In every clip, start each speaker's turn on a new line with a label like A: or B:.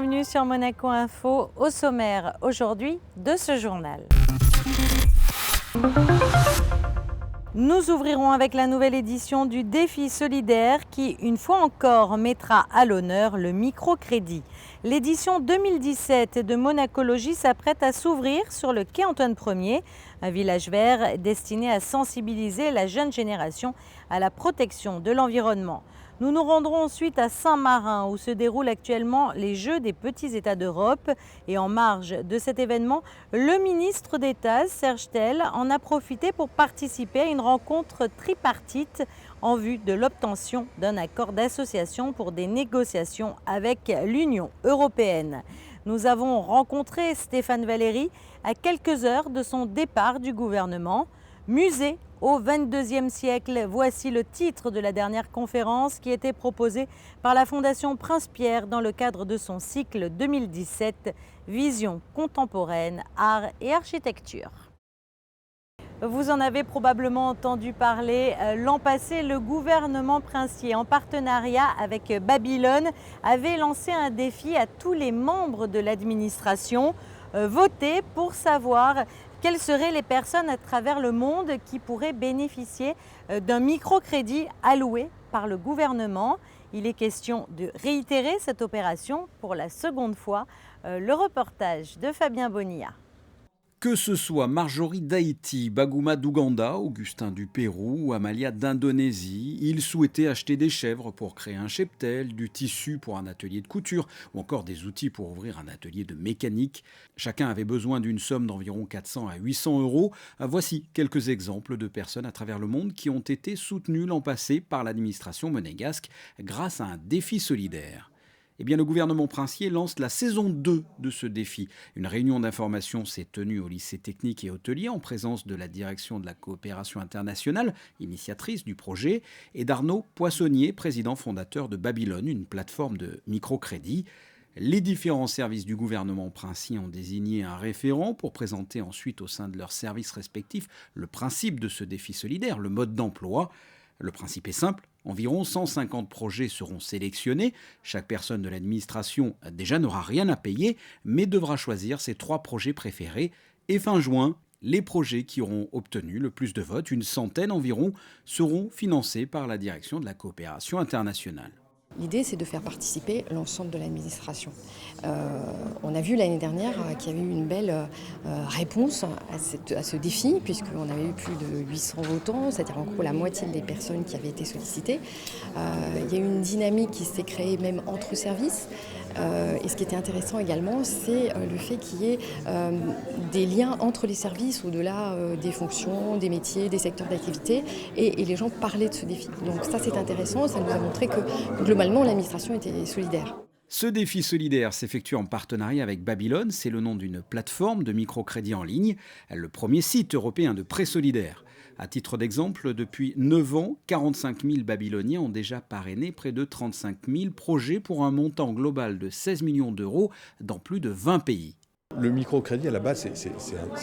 A: bienvenue sur Monaco Info, au sommaire aujourd'hui de ce journal. Nous ouvrirons avec la nouvelle édition du défi solidaire qui, une fois encore, mettra à l'honneur le microcrédit. L'édition 2017 de Monacologie s'apprête à s'ouvrir sur le quai Antoine Ier, un village vert destiné à sensibiliser la jeune génération à la protection de l'environnement. Nous nous rendrons ensuite à Saint-Marin où se déroulent actuellement les Jeux des petits États d'Europe. Et en marge de cet événement, le ministre d'État, Serge Tel, en a profité pour participer à une rencontre tripartite en vue de l'obtention d'un accord d'association pour des négociations avec l'Union européenne. Nous avons rencontré Stéphane Valéry à quelques heures de son départ du gouvernement. Musée au XXIe siècle, voici le titre de la dernière conférence qui était proposée par la Fondation Prince-Pierre dans le cadre de son cycle 2017, Vision contemporaine, art et architecture. Vous en avez probablement entendu parler. L'an passé, le gouvernement princier, en partenariat avec Babylone, avait lancé un défi à tous les membres de l'administration. Voter pour savoir quelles seraient les personnes à travers le monde qui pourraient bénéficier d'un microcrédit alloué par le gouvernement. Il est question de réitérer cette opération pour la seconde fois. Le reportage de Fabien Bonilla.
B: Que ce soit Marjorie d'Haïti, Bagouma d'Ouganda, Augustin du Pérou ou Amalia d'Indonésie, ils souhaitaient acheter des chèvres pour créer un cheptel, du tissu pour un atelier de couture ou encore des outils pour ouvrir un atelier de mécanique. Chacun avait besoin d'une somme d'environ 400 à 800 euros. Voici quelques exemples de personnes à travers le monde qui ont été soutenues l'an passé par l'administration monégasque grâce à un défi solidaire. Eh bien, le gouvernement princier lance la saison 2 de ce défi. Une réunion d'information s'est tenue au lycée technique et hôtelier en présence de la direction de la coopération internationale, initiatrice du projet, et d'Arnaud Poissonnier, président fondateur de Babylone, une plateforme de microcrédit. Les différents services du gouvernement princier ont désigné un référent pour présenter ensuite au sein de leurs services respectifs le principe de ce défi solidaire, le mode d'emploi. Le principe est simple, environ 150 projets seront sélectionnés. Chaque personne de l'administration déjà n'aura rien à payer, mais devra choisir ses 3 projets préférés. Et fin juin, les projets qui auront obtenu le plus de votes, une centaine environ, seront financés par la direction de la coopération internationale.
C: L'idée, c'est de faire participer l'ensemble de l'administration. On a vu l'année dernière qu'il y avait eu une belle réponse à ce défi, puisqu'on avait eu plus de 800 votants, c'est-à-dire en gros la moitié des personnes qui avaient été sollicitées. Il y a eu une dynamique qui s'est créée même entre services. Et ce qui était intéressant également, c'est le fait qu'il y ait des liens entre les services, au-delà des fonctions, des métiers, des secteurs d'activité, et les gens parlaient de ce défi. Donc ça, c'est intéressant, ça nous a montré que globalement, l'administration était solidaire.
B: Ce défi solidaire s'effectue en partenariat avec Babylone, c'est le nom d'une plateforme de microcrédit en ligne, le premier site européen de prêt solidaire. À titre d'exemple, depuis 9 ans, 45 000 Babyloniens ont déjà parrainé près de 35 000 projets pour un montant global de 16 millions d'euros dans plus de 20 pays.
D: Le microcrédit, à la base, c'est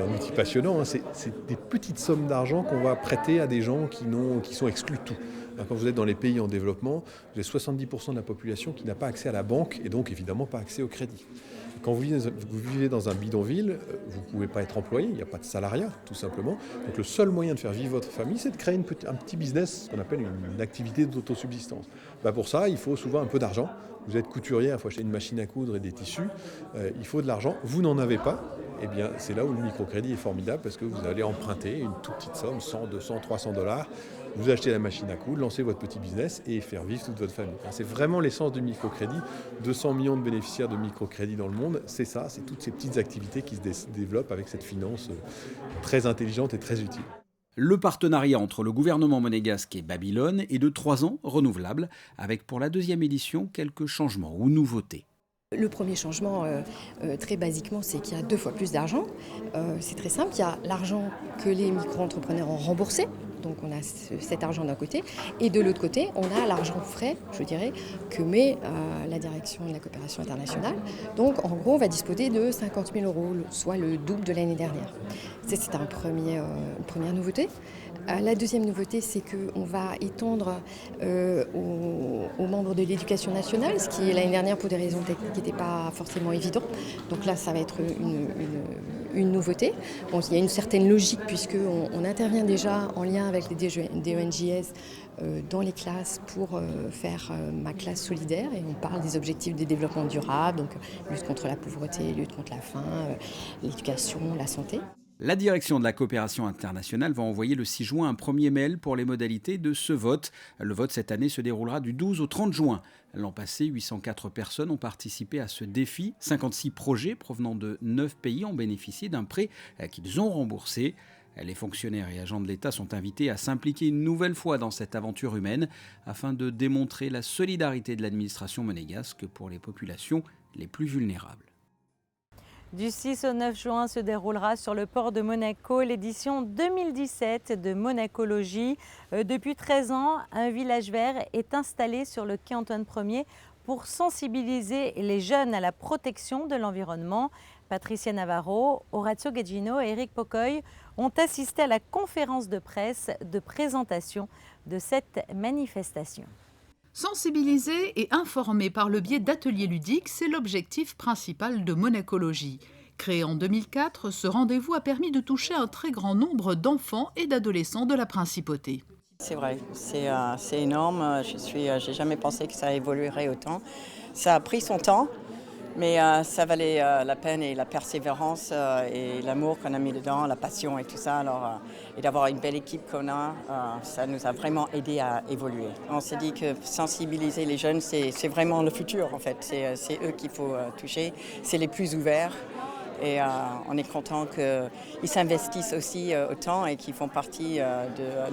D: un outil passionnant. C'est des petites sommes d'argent qu'on va prêter à des gens qui sont exclus de tout. Quand vous êtes dans les pays en développement, vous avez 70% de la population qui n'a pas accès à la banque et donc évidemment pas accès au crédit. Quand vous vivez dans un bidonville, vous ne pouvez pas être employé, il n'y a pas de salariat, tout simplement. Donc le seul moyen de faire vivre votre famille, c'est de créer un petit business, ce qu'on appelle une activité d'autosubsistance. Pour ça, il faut souvent un peu d'argent. Vous êtes couturier, il faut acheter une machine à coudre et des tissus. Il faut de l'argent. Vous n'en avez pas. Eh bien, c'est là où le microcrédit est formidable parce que vous allez emprunter une toute petite somme, 100, 200, 300 $. Vous achetez la machine à coudre, lancez votre petit business et faire vivre toute votre famille. C'est vraiment l'essence du microcrédit. 200 millions de bénéficiaires de microcrédit dans le monde, c'est ça, c'est toutes ces petites activités qui se développent avec cette finance très intelligente et très utile.
B: Le partenariat entre le gouvernement monégasque et Babylone est de 3 ans renouvelable, avec pour la 2e édition quelques changements ou nouveautés.
C: Le premier changement, très basiquement, c'est qu'il y a 2 fois plus d'argent. C'est très simple, il y a l'argent que les micro-entrepreneurs ont remboursé. Donc on a cet argent d'un côté. Et de l'autre côté, on a l'argent frais, je dirais, que met la direction de la coopération internationale. Donc en gros, on va disposer de 50 000 €, soit le double de l'année dernière. C'est une première nouveauté. La deuxième nouveauté, c'est qu'on va étendre aux membres de l'éducation nationale, ce qui l'année dernière, pour des raisons techniques, n'était pas forcément évident. Donc là, ça va être une nouveauté. Bon, il y a une certaine logique puisqu'on intervient déjà en lien avec les DENJS dans les classes pour faire ma classe solidaire, et on parle des objectifs de développement durable, donc lutte contre la pauvreté, lutte contre la faim, l'éducation, la santé.
B: La direction de la coopération internationale va envoyer le 6 juin un premier mail pour les modalités de ce vote. Le vote cette année se déroulera du 12 au 30 juin. L'an passé, 804 personnes ont participé à ce défi. 56 projets provenant de 9 pays ont bénéficié d'un prêt qu'ils ont remboursé. Les fonctionnaires et agents de l'État sont invités à s'impliquer une nouvelle fois dans cette aventure humaine afin de démontrer la solidarité de l'administration monégasque pour les populations les plus vulnérables.
A: Du 6 au 9 juin se déroulera sur le port de Monaco l'édition 2017 de Monacologie. Depuis 13 ans, un village vert est installé sur le quai Antoine Ier pour sensibiliser les jeunes à la protection de l'environnement. Patricia Navarro, Orazio Gaggino et Eric Pocoy ont assisté à la conférence de presse de présentation de cette manifestation.
E: Sensibiliser et informer par le biais d'ateliers ludiques, c'est l'objectif principal de Monacologie. Créé en 2004, ce rendez-vous a permis de toucher un très grand nombre d'enfants et d'adolescents de la Principauté.
F: C'est vrai, c'est énorme. J'ai jamais pensé que ça évoluerait autant. Ça a pris son temps, mais ça valait la peine, et la persévérance et l'amour qu'on a mis dedans, la passion et tout ça. Alors, et d'avoir une belle équipe qu'on a, ça nous a vraiment aidé à évoluer. On s'est dit que sensibiliser les jeunes, c'est vraiment le futur en fait. C'est eux qu'il faut toucher, c'est les plus ouverts. Et on est content qu'ils s'investissent aussi autant et qu'ils font partie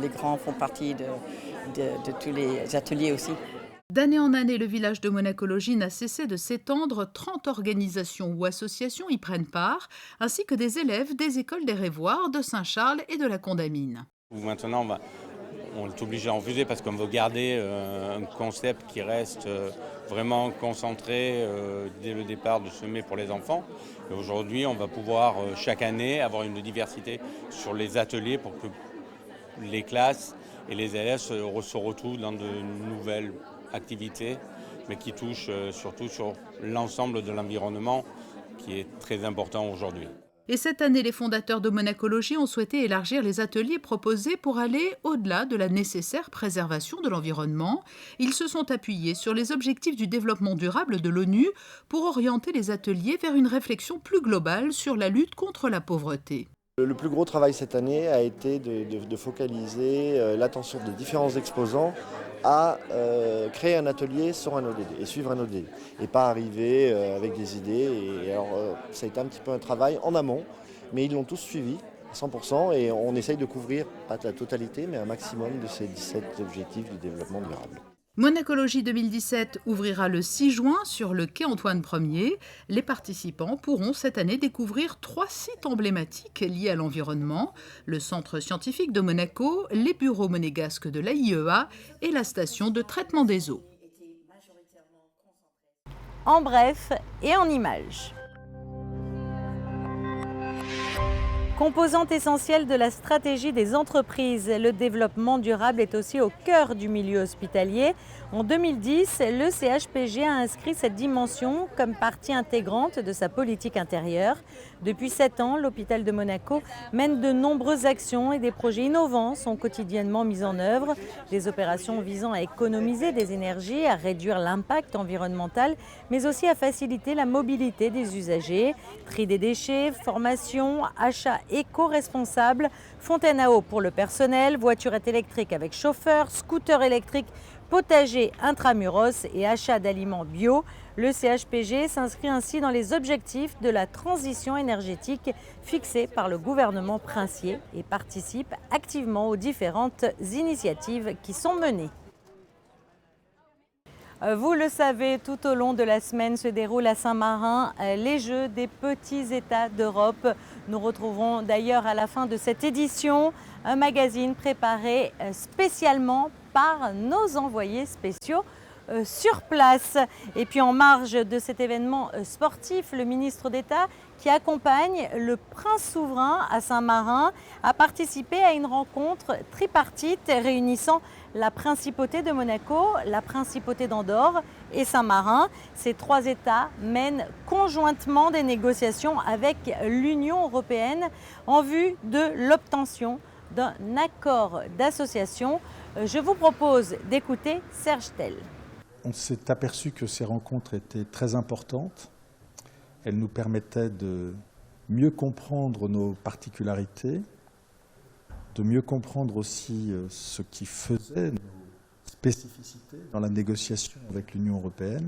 F: les grands font partie de tous les ateliers aussi.
E: D'année en année, le village de Monacologie n'a cessé de s'étendre. 30 organisations ou associations y prennent part, ainsi que des élèves des écoles des Révoirs, de Saint-Charles et de la Condamine.
G: Maintenant, on est obligé à en fuser parce qu'on veut garder un concept qui reste vraiment concentré dès le départ de semer pour les enfants. Et aujourd'hui, on va pouvoir chaque année avoir une diversité sur les ateliers pour que les classes et les élèves se retrouvent dans de nouvelles activités, mais qui touchent surtout sur l'ensemble de l'environnement qui est très important aujourd'hui.
E: Et cette année, les fondateurs de Monacologie ont souhaité élargir les ateliers proposés pour aller au-delà de la nécessaire préservation de l'environnement. Ils se sont appuyés sur les objectifs du développement durable de l'ONU pour orienter les ateliers vers une réflexion plus globale sur la lutte contre la pauvreté.
H: Le plus gros travail cette année a été de focaliser l'attention des différents exposants à créer un atelier sur un ODD et suivre un ODD et pas arriver avec des idées. Et alors, ça a été un petit peu un travail en amont, mais ils l'ont tous suivi à 100% et on essaye de couvrir, pas la totalité, mais un maximum de ces 17 objectifs du développement durable.
E: Monacologie 2017 ouvrira le 6 juin sur le quai Antoine Ier. Les participants pourront cette année découvrir 3 sites emblématiques liés à l'environnement, le centre scientifique de Monaco, les bureaux monégasques de l'AIEA et la station de traitement des eaux.
A: En bref et en images. Composante essentielle de la stratégie des entreprises, le développement durable est aussi au cœur du milieu hospitalier. En 2010, le CHPG a inscrit cette dimension comme partie intégrante de sa politique intérieure. Depuis 7 ans, l'hôpital de Monaco mène de nombreuses actions et des projets innovants sont quotidiennement mis en œuvre. Des opérations visant à économiser des énergies, à réduire l'impact environnemental, mais aussi à faciliter la mobilité des usagers. Tri des déchets, formation, achat éco-responsable, fontaine à eau pour le personnel, voiturette électrique avec chauffeur, scooter électrique, potager intramuros et achat d'aliments bio. Le CHPG s'inscrit ainsi dans les objectifs de la transition énergétique fixés par le gouvernement princier et participe activement aux différentes initiatives qui sont menées. Vous le savez, tout au long de la semaine se déroulent à Saint-Marin les Jeux des petits États d'Europe. Nous retrouverons d'ailleurs à la fin de cette édition un magazine préparé spécialement par nos envoyés spéciaux sur place. Et puis en marge de cet événement sportif, le ministre d'État qui accompagne le prince souverain à Saint-Marin a participé à une rencontre tripartite réunissant la principauté de Monaco, la principauté d'Andorre et Saint-Marin. Ces 3 États mènent conjointement des négociations avec l'Union européenne en vue de l'obtention d'un accord d'association. Je vous propose d'écouter Serge Tell.
I: On s'est aperçu que ces rencontres étaient très importantes. Elles nous permettaient de mieux comprendre nos particularités, de mieux comprendre aussi ce qui faisait nos spécificités dans la négociation avec l'Union européenne.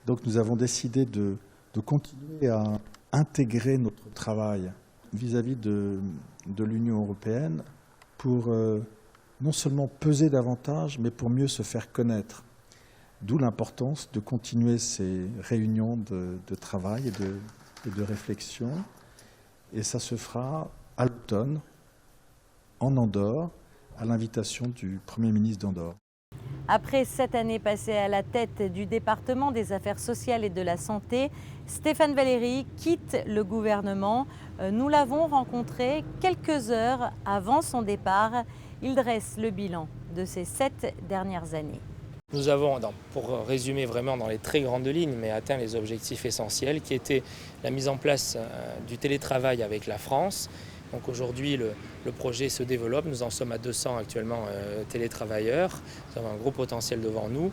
I: Donc nous avons décidé de continuer à intégrer notre travail vis-à-vis de l'Union européenne pour non seulement peser davantage, mais pour mieux se faire connaître. D'où l'importance de continuer ces réunions de travail et de réflexion. Et ça se fera à l'automne, en Andorre, à l'invitation du Premier ministre d'Andorre.
A: Après 7 années passées à la tête du département des affaires sociales et de la santé, Stéphane Valéry quitte le gouvernement. Nous l'avons rencontré quelques heures avant son départ. Il dresse le bilan de ces 7 dernières années.
J: Nous avons, pour résumer vraiment dans les très grandes lignes, mais atteint les objectifs essentiels qui étaient la mise en place du télétravail avec la France. Donc aujourd'hui, le projet se développe. Nous en sommes à 200 actuellement télétravailleurs. Nous avons un gros potentiel devant nous.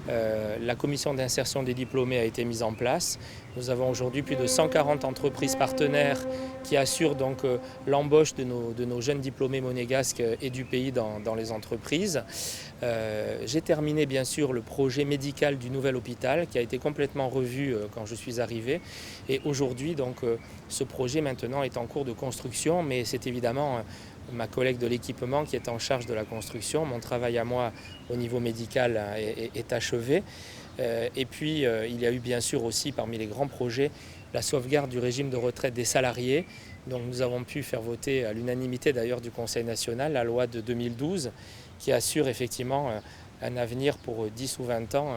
J: La commission d'insertion des diplômés a été mise en place. Nous avons aujourd'hui plus de 140 entreprises partenaires qui assurent donc l'embauche de nos jeunes diplômés monégasques et du pays dans les entreprises. J'ai terminé bien sûr le projet médical du nouvel hôpital qui a été complètement revu quand je suis arrivé. Et aujourd'hui, donc, ce projet maintenant est en cours de construction, mais c'est évidemment ma collègue de l'équipement qui est en charge de la construction. Mon travail à moi au niveau médical est achevé. Et puis, il y a eu bien sûr aussi parmi les grands projets la sauvegarde du régime de retraite des salariés. Donc nous avons pu faire voter à l'unanimité d'ailleurs du Conseil national la loi de 2012 qui assure effectivement un avenir pour 10 ou 20 ans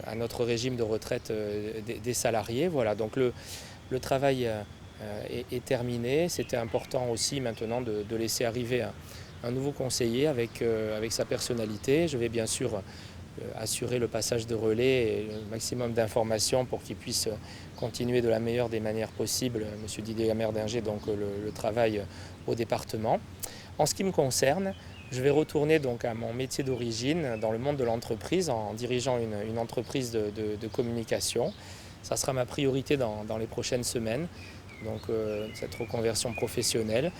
J: à notre régime de retraite des salariés. Voilà, donc le travail est terminé. C'était important aussi maintenant de laisser arriver un nouveau conseiller avec sa personnalité. Je vais bien sûr assurer le passage de relais et le maximum d'informations pour qu'il puisse continuer de la meilleure des manières possibles, M. Didier Gammerdinger, donc le travail au département. En ce qui me concerne, je vais retourner donc à mon métier d'origine dans le monde de l'entreprise en dirigeant une entreprise de communication. Ça sera ma priorité dans les prochaines semaines, donc cette reconversion professionnelle,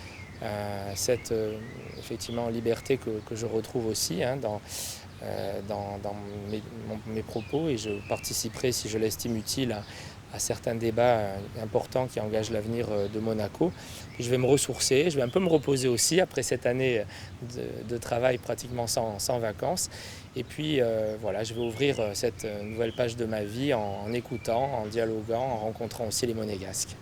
J: cette effectivement liberté que je retrouve aussi dans mes propos, et je participerai, si je l'estime utile, à certains débats importants qui engagent l'avenir de Monaco. Puis je vais me ressourcer, je vais un peu me reposer aussi après cette année de travail pratiquement sans vacances. Et puis voilà, je vais ouvrir cette nouvelle page de ma vie en écoutant, en dialoguant, en rencontrant aussi les Monégasques.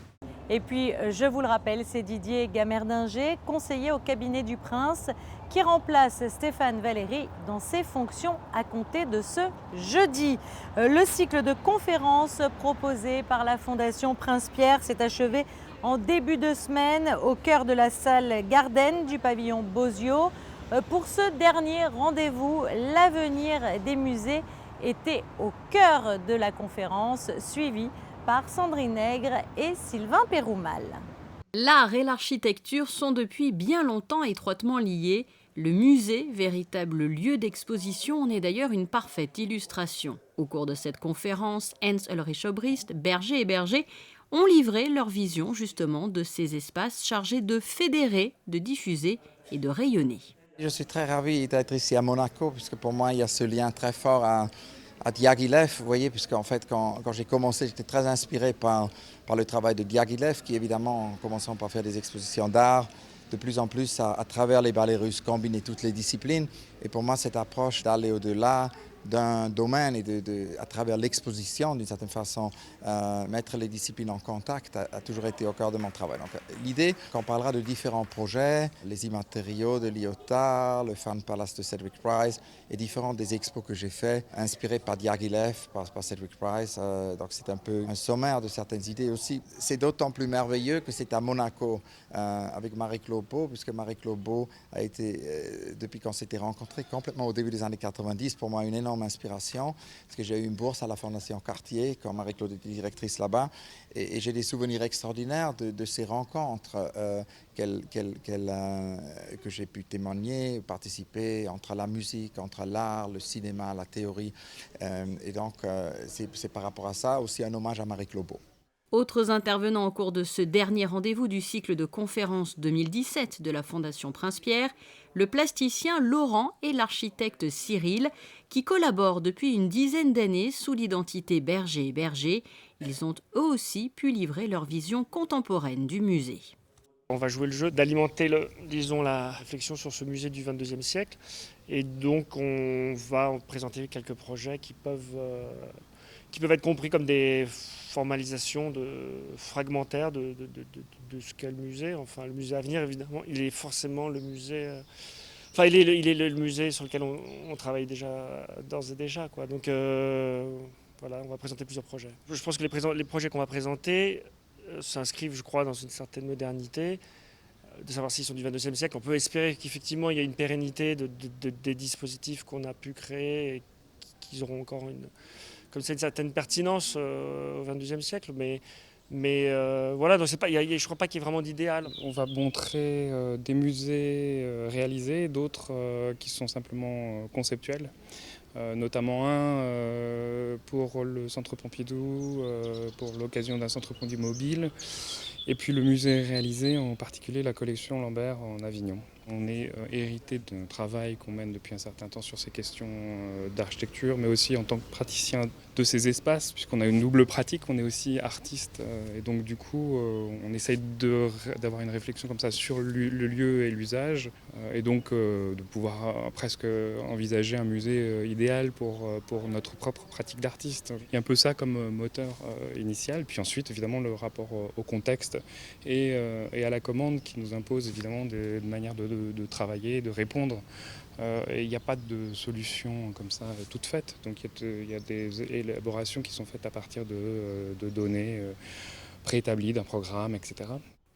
A: Et puis, je vous le rappelle, c'est Didier Gammerdinger, conseiller au cabinet du Prince, qui remplace Stéphane Valéry dans ses fonctions à compter de ce jeudi. Le cycle de conférences proposé par la Fondation Prince Pierre s'est achevé en début de semaine au cœur de la salle Garden du pavillon Bozio. Pour ce dernier rendez-vous, l'avenir des musées était au cœur de la conférence, suivie par Sandrine Nègre et Sylvain Péroumal.
K: L'art et l'architecture sont depuis bien longtemps étroitement liés. Le musée, véritable lieu d'exposition, en est d'ailleurs une parfaite illustration. Au cours de cette conférence, Hans Ulrich Obrist, Berger et Berger ont livré leur vision justement de ces espaces chargés de fédérer, de diffuser et de rayonner.
L: Je suis très ravi d'être ici à Monaco, puisque pour moi il y a ce lien très fort à Diaghilev, vous voyez, puisqu'en fait quand j'ai commencé, j'étais très inspiré par le travail de Diaghilev, qui évidemment, en commençant par faire des expositions d'art, de plus en plus à travers les ballets russes, combiner toutes les disciplines. Et pour moi, cette approche d'aller au-delà, d'un domaine et à travers l'exposition, d'une certaine façon, mettre les disciplines en contact a toujours été au cœur de mon travail. Donc, l'idée qu'on parlera de différents projets, les immatériaux de Lyotard, le Fan Palace de Cedric Price et différents des expos que j'ai faits, inspirés par Diaghilev, par Cedric Price. Donc c'est un peu un sommaire de certaines idées aussi. C'est d'autant plus merveilleux que c'est à Monaco avec Marie-Claude Beau, puisque Marie-Claude Beau a été, depuis qu'on s'était rencontrés, complètement au début des années 90, pour moi une énorme inspiration, parce que j'ai eu une bourse à la Fondation Cartier quand Marie-Claude était directrice là-bas, et j'ai des souvenirs extraordinaires de ces rencontres que j'ai pu témoigner, participer entre la musique, entre l'art, le cinéma, la théorie, et donc c'est par rapport à ça aussi un hommage à Marie-Claude Beau.
K: Autres intervenants au cours de ce dernier rendez-vous du cycle de conférences 2017 de la Fondation Prince-Pierre, le plasticien Laurent et l'architecte Cyril, qui collaborent depuis une dizaine d'années sous l'identité Berger et Berger. Ils ont eux aussi pu livrer leur vision contemporaine du musée.
M: On va jouer le jeu d'alimenter la réflexion sur ce musée du XXIe siècle. Et donc on va présenter quelques projets qui peuvent être compris comme des formalisations fragmentaires de ce qu'est le musée. Enfin, le musée à venir, évidemment, il est forcément le musée... il est le musée sur lequel on travaille d'ores et déjà, quoi. Donc voilà, on va présenter plusieurs projets. Je pense que les projets qu'on va présenter s'inscrivent, je crois, dans une certaine modernité. De savoir s'ils sont du XXe siècle, on peut espérer qu'effectivement il y a une pérennité des dispositifs qu'on a pu créer et qu'ils auront encore une certaine pertinence au XXIe siècle, mais voilà, donc je ne crois pas qu'il y ait vraiment d'idéal.
N: On va montrer des musées réalisés, d'autres qui sont simplement conceptuels, notamment un pour le Centre Pompidou, pour l'occasion d'un centre Pompidou mobile, et puis le musée réalisé, en particulier la collection Lambert en Avignon. On est hérité d'un travail qu'on mène depuis un certain temps sur ces questions d'architecture, mais aussi en tant que praticien de ces espaces, puisqu'on a une double pratique, on est aussi artiste, et donc du coup on essaye d'avoir une réflexion comme ça sur le lieu et l'usage, et donc de pouvoir presque envisager un musée idéal pour notre propre pratique d'artiste. Il y a un peu ça comme moteur initial, puis ensuite évidemment le rapport au contexte et à la commande qui nous impose évidemment des manières de travailler, de répondre. Et il n'y a pas de solution comme ça toute faite. Donc il y a des élaborations qui sont faites à partir de données préétablies, d'un programme, etc.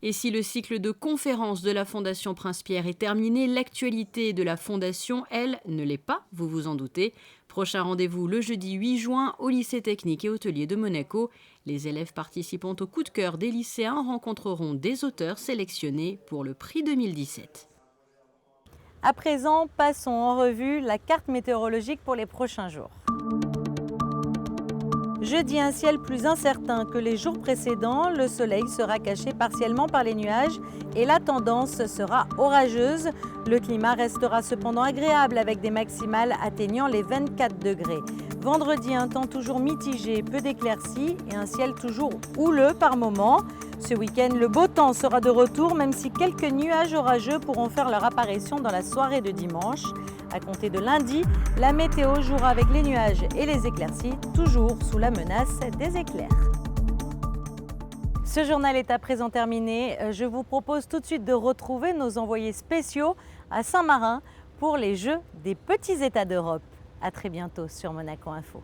K: Et si le cycle de conférences de la Fondation Prince-Pierre est terminé, l'actualité de la Fondation, elle, ne l'est pas, vous vous en doutez. Prochain rendez-vous le jeudi 8 juin au lycée technique et hôtelier de Monaco. Les élèves participant au coup de cœur des lycéens rencontreront des auteurs sélectionnés pour le prix 2017.
A: À présent, passons en revue la carte météorologique pour les prochains jours. Jeudi, un ciel plus incertain que les jours précédents. Le soleil sera caché partiellement par les nuages et la tendance sera orageuse. Le climat restera cependant agréable avec des maximales atteignant les 24 degrés. Vendredi, un temps toujours mitigé, peu d'éclaircies et un ciel toujours houleux par moments. Ce week-end, le beau temps sera de retour, même si quelques nuages orageux pourront faire leur apparition dans la soirée de dimanche. À compter de lundi, la météo jouera avec les nuages et les éclaircies, toujours sous la menace des éclairs. Ce journal est à présent terminé. Je vous propose tout de suite de retrouver nos envoyés spéciaux à Saint-Marin pour les Jeux des petits États d'Europe. À très bientôt sur Monaco Info.